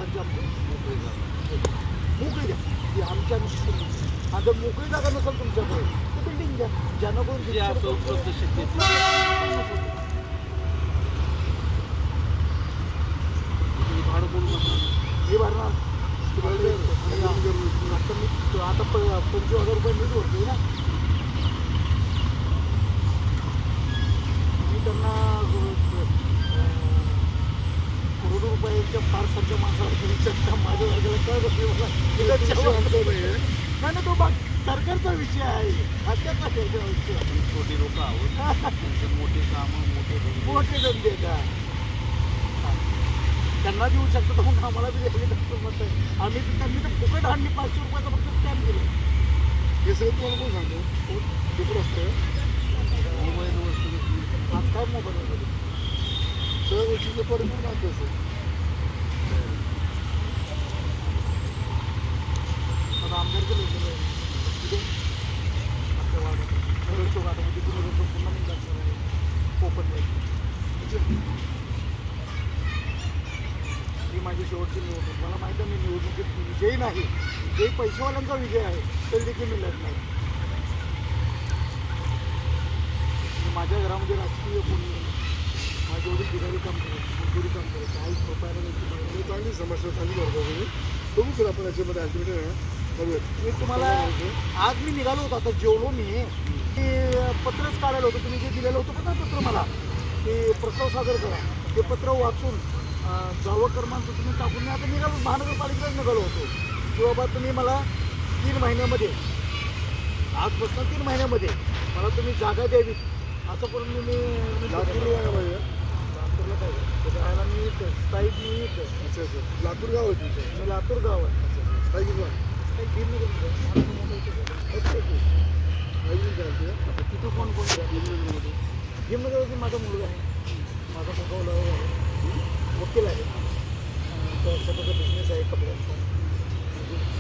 साहेबांची आमची मोकळी द्या ती आमच्या आता मोकळी जागा नसेल तुमच्याकडे तर बिल्डिंग द्या ज्यानं जे असं उपलब्ध शक्य भाडं कोण करणार हे भरणार आता मी आता 25,000 रुपये मीच भरतोय ना मी त्यांना करोडो रुपयाच्या फार सारख्या माणसाला घेऊ शकता माझ्या वर्गाला काय बसले मला नाही तो बघ सरकारचा विषय आहे हत्याचा विषय छोटी लोक आहोत मोठे कामं मोठे धंदे का त्यांना देऊ शकतो तर मग आम्हाला बी द्यायला मत आहे आम्ही त्यांनी तर फुकट आणली 500 रुपयाचा फक्त स्कॅन केलं हे सगळं तुम्हाला कोण सांगतो कुठं असतं मोबाईलवर आज काय मोबाईल सगळ्या गोष्टीचं परिणाम राहत असेल आता आमदार केलं तिथे आपल्या वार्डात चौक आता म्हणजे तुम्ही पुन्हा मी जाणार आहे कोकण ही माझी शेवटची निवडणूक मला माहिती आहे मी निवडणुकीत विजयी नाही जे पैसेवाल्यांचा विजय आहे तरी देखील मी लढणार माझ्या घरामध्ये राजकीय कोणी माझे वडील बिगारी काम करत मजदुरी काम करत काही रुपयाला चांगली समस्या चांगली करतो तुम्ही बघू सर आपण याच्यामध्ये ॲक्टिव्हिटी मी तुम्हाला आज मी निघालो होतो आता जेवलो मी ते पत्रच काढायला होतं तुम्ही जे दिलेलं होतं पत्र मला ते प्रस्ताव सादर करा ते पत्र वाचून दावा क्रमांक तुम्ही टाकून मी आता निघालो महानगरपालिकेत निघालो होतो की बाबा तुम्ही मला 3 महिन्यामध्ये आजपासून 3 महिन्यामध्ये मला तुम्ही जागा द्यावी असं करून मी लातूरला यायला पाहिजे लातूरला काय राहायला मी स्थायिक मी अच्छा अच्छा लातूर गाव आहे तुमचं मी लातूर गाव आहे काय किती काही भीमनगर तिथं कोण कोण भीमनगरमध्ये भीमनगरमध्ये माझा मुलगा आहे माझा मुलगा वकील आहे तर स्वतःचा बिझनेस आहे कपड्यांचा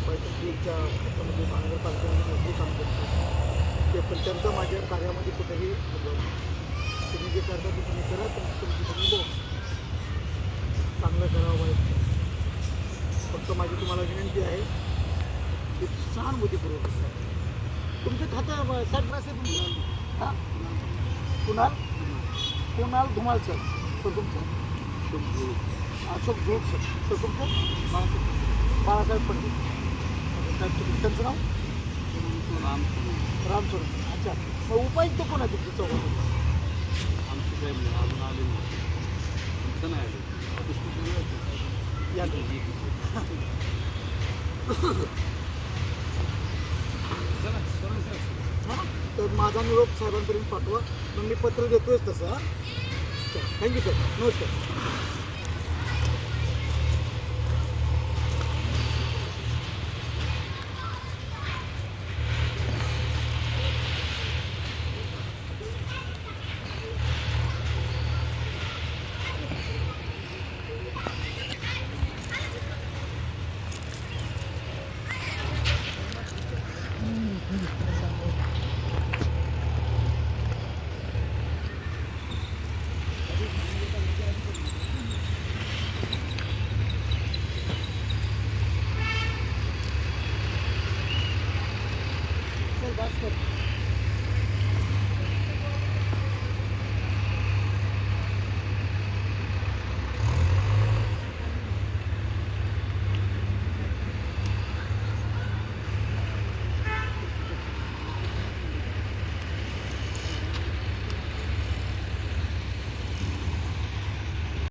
पैठणच्या ह्याच्यामध्ये महानगरपालिकेमध्ये नोकरी काम करतो ते पण त्यांचा माझ्या कार्यामध्ये कुठेही तुम्ही जे करता ते तुम्ही करा तुमची तुम्ही बोल चांगलं करावं आहे फक्त माझी तुम्हाला विनंती आहे की सहानुभूतीपूर्वक तुमचं खातं साठ हां कुणाल धुमाळ सर तुमचं अशोक जोग सर तुमचं बाळासाहेब पंडित साहेब त्यांचं नाव राम सोनवणे अच्छा मग उपायुक्त कोण आहे तुमच्या चौकामध्ये आमचे साहेब अजून आले नाही या तर माझा निरोप साहेबांपर्यंत पाठवा मग मी पत्र देतोयच तसं हां थँक्यू सर नमस्कार